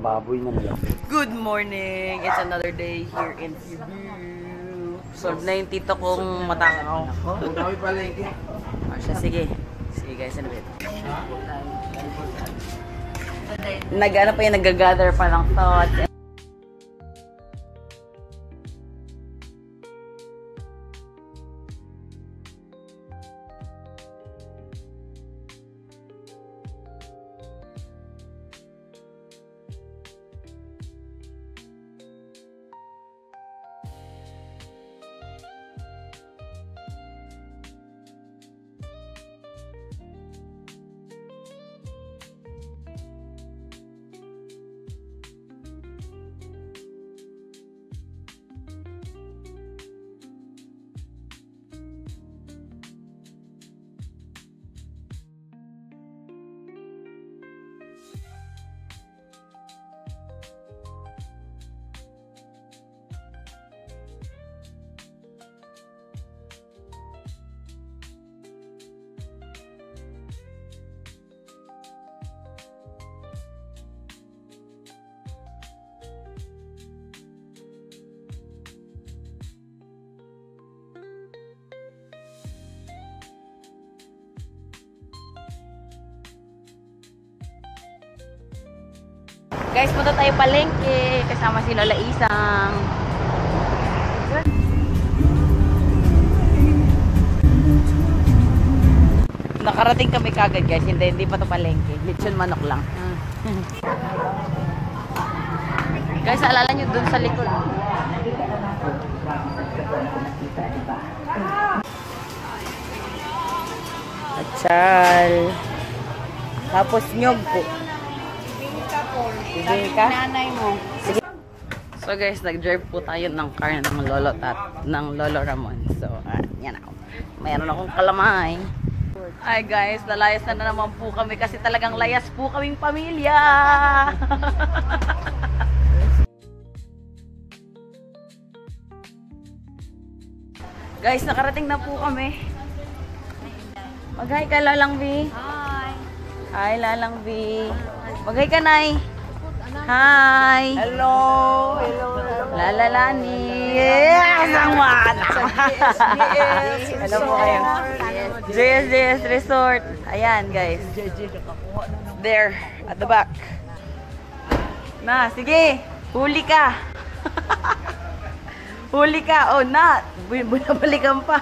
Baboy na nila. Good morning! It's another day here in Cebu. Solve na yung tito kong matakaw. Kami pala yung Siya, sige. Sige guys, ano ba? Nag-ano pa yung nag-gather pa ng thoughts. Guys, punta tayo palengke kasama si Lola Isang. Nakarating kami kagad guys, hindi pa to palengke. Lechon manok lang. Guys, alala nyo dun sa likod. Atsal. Tapos nyog po. Sige ka? Nanay mo. Sige. So guys, nag-drive po tayo ng car ng Lolo Ramon. So, yan ako. Mayroon akong kalamay. Ay guys, nalayas na naman po kami kasi talagang layas po kaming pamilya. Guys, nakarating na po kami. Mag-hi ka, Lalang B. Hi. Hi, Lalang B. Mag-hi ka, Nay. Hi. Hello. Hello. Lalalani. Asang mata. Hello po kayo. JS Resort. Ayan, guys. There, at the back. Na, sige. Huli ka. Huli ka. Oh, not. Bunabalikan pa.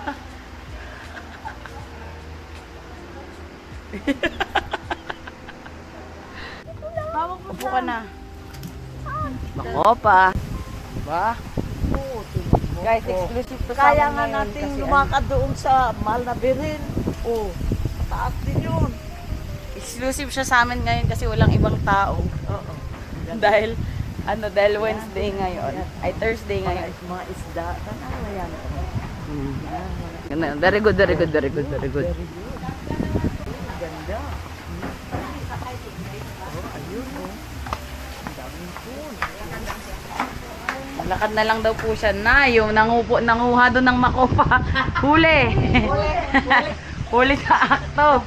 Upo ka na. Bako pa. Diba? Guys, exclusive to sa kaya nga natin lumakad doon sa mahal na birin. Oh, taas din yun. Exclusive siya sa amin ngayon kasi walang ibang tao. Oo. Dahil Wednesday ngayon. Ay, Thursday ngayon. Mga isda. Ano yan? Very good. Ganda. Lakad na lang daw po siya na yung nanguha doon ng makopa. Huli. Huli sa akto.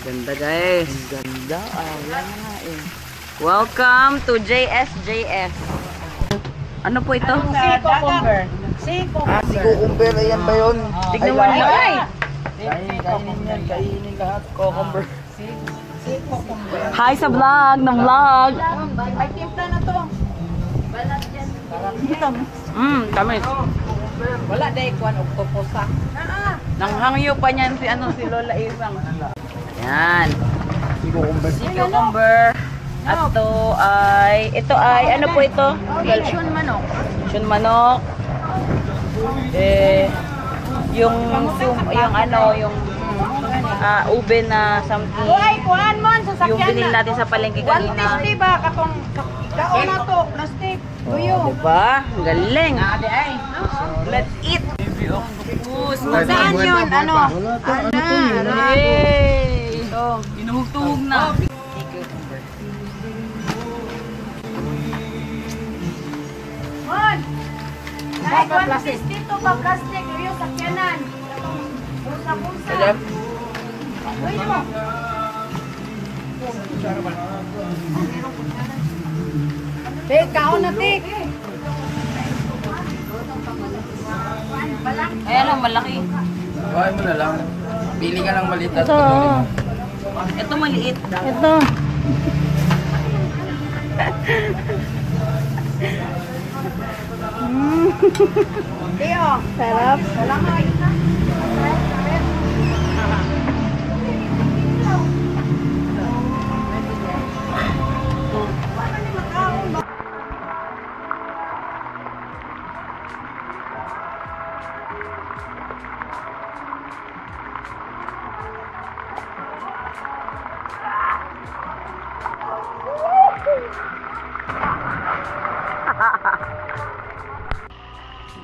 Ganda guys. Ganda. Yan nga eh. Welcome to JSJS. Ano po ito? Cucumber. Si Cucumber, ayan ba yun? Tignan mo niyo. Ay! Kainin lahat. Cucumber. Cucumber. Hi sa vlog, vlog. May timpla na to. Tamis. Wala dahil kuwan o kuposa. Nanghangyo pa niyan si Lola Isang. Yan. Si Cucumber. Si cucumber. At ito ay, ano po ito? Lechon manok. Lechon manok. Yung ube na something. Uy, kuhan mo sa sakyan. Yung binili natin sa palengke kanina. 150 ba? Katong kaon na to. Plastic. Tuyo. Diba? Ang galing. Ay. Let's eat. Saan yun? Ano? Yay! Ito, inuhug-tuhug na. Mon! Dahil 150 dito ba plastic? Tuyo, sakyanan. Bulsa-bulsa. Uy mo. Tik, kaon na tik. Ayan lang, malaki. Buhay mo na lang. Pili ka ng maliit at Ito. patuloy mo. Ito maliit. Ito. Iyo, sarap.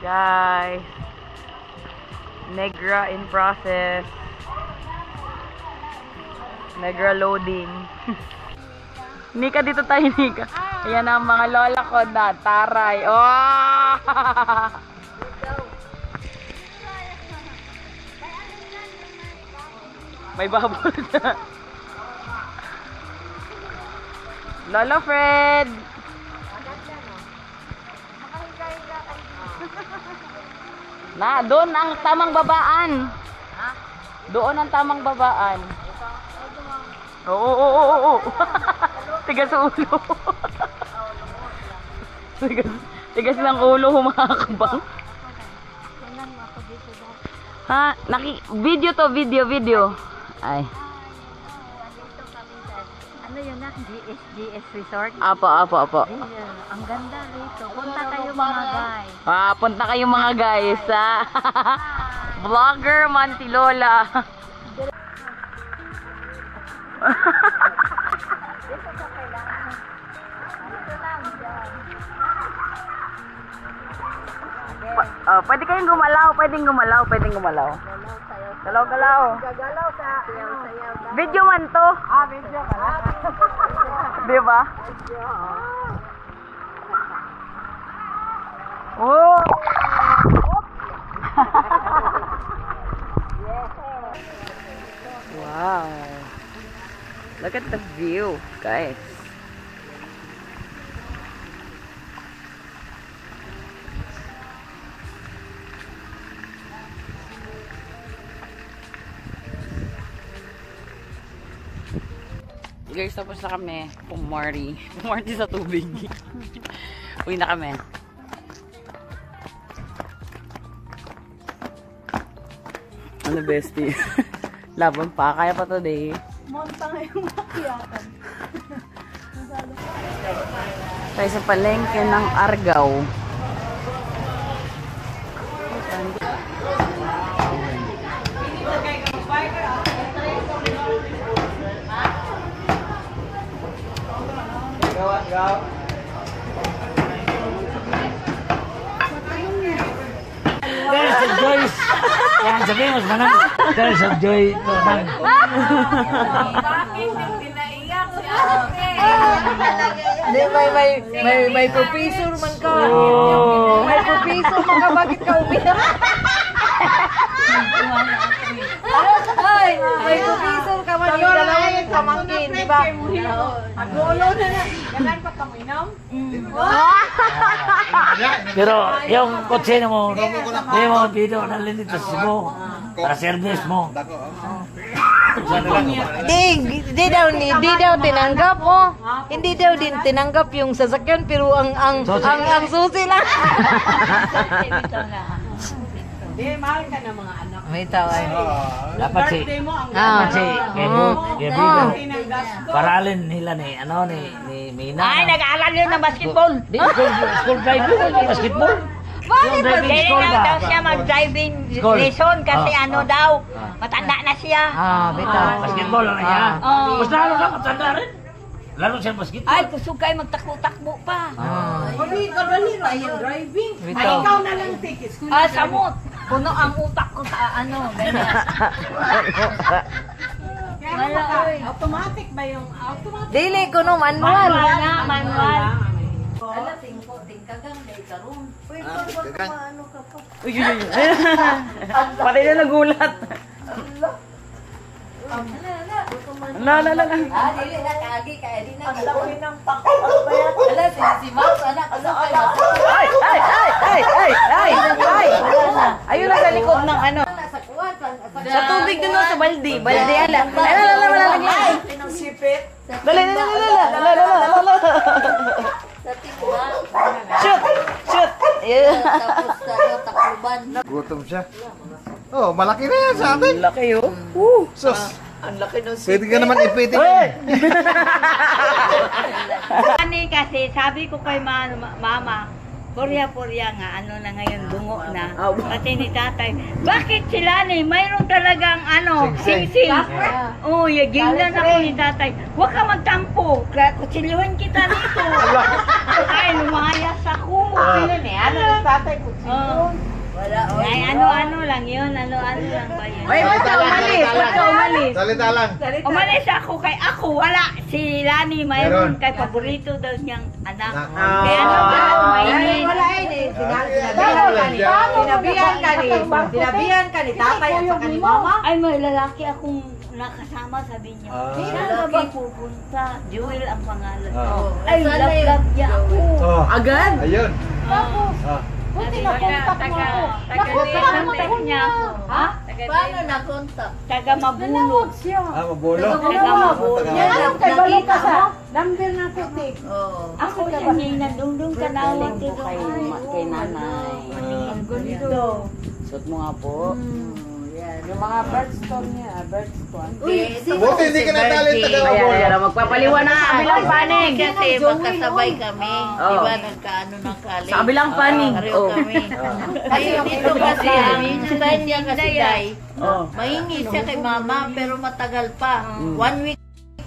Guys, Negra in process. Negra loading. Nika, dito tayo, Nika. Ayan ang mga lola ko na taray. Oh! May babol na. Lolo Fred! Na, doon ang tamang babaan. Doon ang tamang babaan. Oo. Tigas sa ulo. tigas ng ulo, humakabang. Ha? Video to, video. Ay. Ano yun na? GS Resort? Apo. Ang ganda rito. Punta kayo mga guys. Punta kayo mga guys, ha? Vlogger Mantilola. Pwede kayong gumalaw, pwedeng gumalaw. Galaw. Gagalaw sa sayaw. Video man to. Video ka lang. Di ba? Oh! Wow. Look at the view, guys. Guys, tapos na kami pumari sa tubig. Uwi na kami. Ano, bestie? Laban pa, kaya pa today. Monta ngayong makyatan. Tayo sa palengke ng Argao. There's a Joyce. Yan, sabihin mo, manang. There's a Joy. Bakit hindi naiyak si Ate? May professor man ka. May professor man ka. Bakit ka umiyak? Ay, may professor ka man. Yung dalawang pamangkin, di ba? Agolo na na. Ganun pa kaminom? Pero yung kotse mo, hindi mo dito nalilit sa Cebu. Para service mo. Di daw tinanggap Hindi daw din tinanggap yung sasakyan pero ang susi lang. Di mahal ka na mga anak. May tawag. Dapat si paralin nila ni Mina. Ay, nag-aaral yun ng basketball. School driving, basketball. Bakit ba? Kaya daw siya mag-driving lesson kasi daw, matanda na siya. Basketball lang niya. Mas lalo na matanda rin. Lalo siya basketball. Ay, gusto kayo magtakbo-takbo pa. Hindi ka dali na yung driving. Ay, ikaw na lang tickets. Samot. Puno ang utak ko sa ganyan. Automatic ba yung automatic? Dili ko no, manual. Manual. Uy. Patay na nagulat. La. Dili na kagi kaya di na. Ang laki ng pakapayat. Wala si Max anak asa kay Max. Ay! Ayun na sa likod ng ano. Sa kuwan Sa tubig dun sa baldi. Baldi ala. Ay, Sipit. Dali. sa tingwa. Shoot. Tapos sa takluban. Gutom siya. Oh, malaki na yan sa atin. Laki oh. Sus, Ang laki ng pwede ka naman ipitin. Ani kasi sabi ko kay mama, Purya nga, ano na ngayon, bungo na. Pati ni tatay, bakit sila ni? Mayroon talagang ano, sing-sing. Oo, yaginglan ako ni tatay. Huwag ka magtampo, kutsiluhin kita dito. Ay, lumayas ako. Sino ni? Ano ni tatay ko? Wala Ay, ano lang yun, ano lang ba yun? Ay, ba't ka umalis? Salita lang. Umalis ako kay ako, wala. Si Lani mayroon Meron. kay paborito daw niyang anak. Ah. Kaya ano ba, maingin. Wala eh. Sinabihan ka ni tatay at saka ni mama. Ay, may lalaki akong nakasama, sabi niya. Saan ka ba pupunta? Jewel ang pangalan. Ay, love niya ako. Oh, Agad? ayun. Buti napunta mo ako. Taga-contact niya ako. Ha? Paano na kontak? Taga-mabulog. Mabulo. Taga-mabulog. Yan, kay balita sa number na kutik. Ako siya niya nandungdung ka na Galing po kay nanay. Ang gundo. Suot mo nga po. Yung mga birthstone niya, birthstone. Buti hindi ka natali taga Mabulo. Ayan, magpapaliwa na. Kabilang panig. Kasi magkasabay kami. Oh. Di ba nagkaano ng kali? Sa kabilang panig. Pareho Oh. kami. Kasi dito kasi ang style niya kasi Day. Oh. Mahingi siya kay mama pero matagal pa. 1 week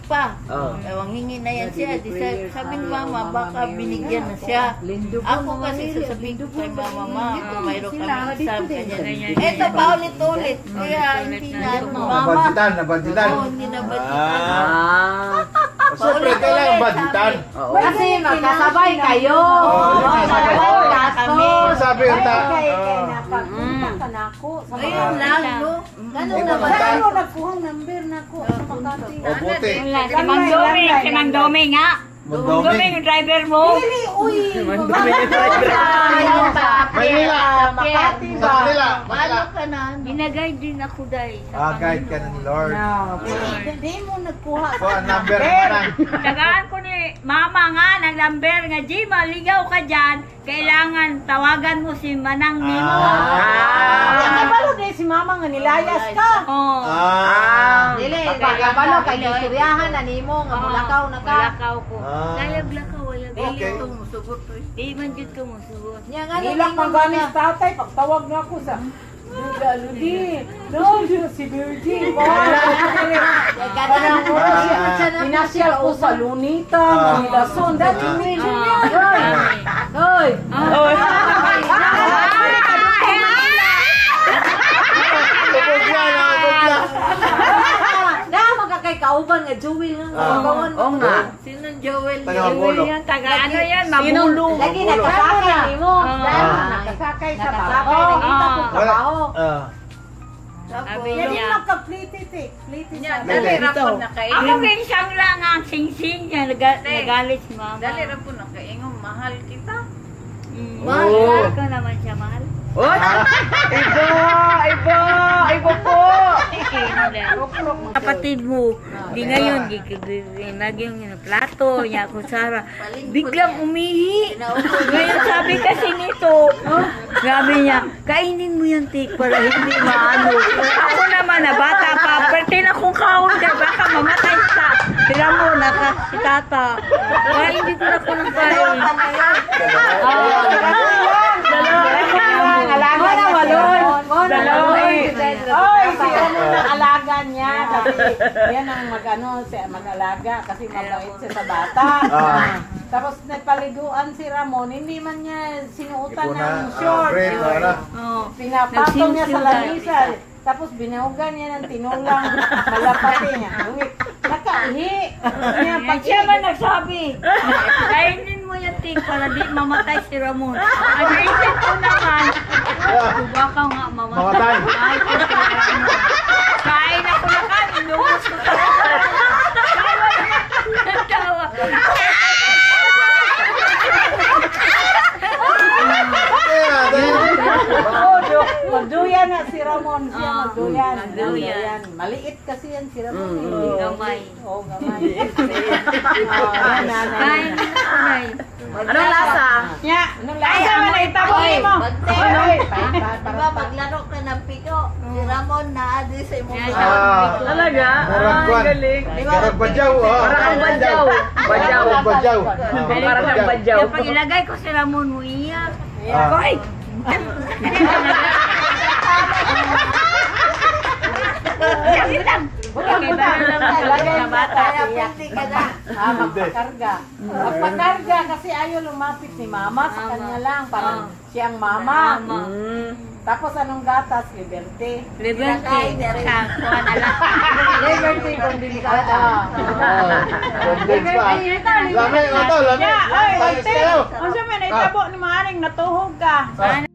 pa. Oh. Ang hingi na yan siya. Di sabi ni mama, baka binigyan na siya. Ako kasi sasabihin ko kay mama, mayroon kami exam, ganyan. Ito pa ulit-ulit. Kaya hindi na mama. Nabadjitan. Oo, hindi na ba Ah. Siyempre, kailangan badjitan. Oo. Kasi magkasabay kayo. kami. Sabi yung Kaya nakapunta ka na ako. Ayun lang, no? Ganun naman. Pero nagkuhang number na ako sa Makati. O, buti. Si Mang Doming, si Mang Doming nga. Mang Doming, yung driver mo. Pili, uy! Manila. Makati Sa ba? kanila. Malo ka na. Ginagay din ako dahil. Guide ka ng Lord. Hindi mo nagkuha. So, ang number naman. Tagaan ko ni mama nga ng number nga, G, maligaw ka dyan. Kailangan tawagan mo si Manang Nemo. Kabalo din si mama nga nilayas ka. Oh. Dili, kabalo kay istoryahan na nimo nga mulakaw na ka. Lakaw ko. Ah. Layag-lakaw, Okay. Ito, musugot to. Di man jud ko musugot. Yan nga, Nilak pangganis tatay, pagtawag na ako sa Ludi, no, si Virgin. Pinasyal ko sa Lunita, Manilason, dati medyo niya. Hoy! Hoy! Na, magkakay kauban nga, Jewel nga. Kauban Oo nga. Sinong Joel? Taga Mabulo. Yan, taga ano yan, mabulog. Lagi nakasakay mo. Nakasakay sa baho. Nakita ko trabaho. Sabi Yan niya. yung nagka-plitit eh. Plitit sa Dali, dito. Ako rin siyang lang ang sing-sing niya, nagalit si mama. Dali rin po nakaingong, mahal kita. Mahal ko naman siya, mahal. Oy! Ibo po! Kapatid mo, di ngayon, naging plato, niya ako Sara, biglang umihi. Ngayon sabi kasi nito, sabi niya, kainin mo yung tik para hindi maano. Ako naman na bata pa, pertin akong kaon ka, baka mamatay sa. Tira mo, nakasikata. Kaya hindi ko na ko nang kain. Alaga na walon. Oy, si ano ng alaga niya. Kasi yan ang mag-alaga kasi mabait siya sa bata. Tapos nagpaliguan si Ramon, hindi man niya sinuutan ng short. Pinapatong niya sa lamisa. Tapos binahugan niya ng tinulang malapati niya. Nakaihi. Siya man nagsabi, kainin mo yung tik para di mamatay si Ramon. Ang isip ko naman, baka nga mamatay. Ay, kain ako na kanin, lumos ko sa Gamay. Oo, gamay. Yan, nanay. Kain na nanay. Anong lasa? Nya, anong lasa man ay tabo mo? Diba maglaro ka ng piko? Si Ramon naadi sa imong Talaga? Murag kwan. galing. Murag badyaw, oh. Parang ang badyaw. Badyaw. Murag badyaw. Parang ang badyaw. Kaya pag ilagay ko si Ramon mo iyak. Koy! Lagay mo bata. Pwede ka na. Magpakarga. Magpakarga kasi ayaw lumapit ni mama sa kanya lang. Parang siyang mama. Tapos anong gatas? Liberty. Liberty. Sa kuha na lang. Liberty kung delikada. Condense pa. Lami, oto, lami. Ay, Tayo Hotel! sa'yo. Ano siya may naitabo ni Maring? Natuhog ka. Ano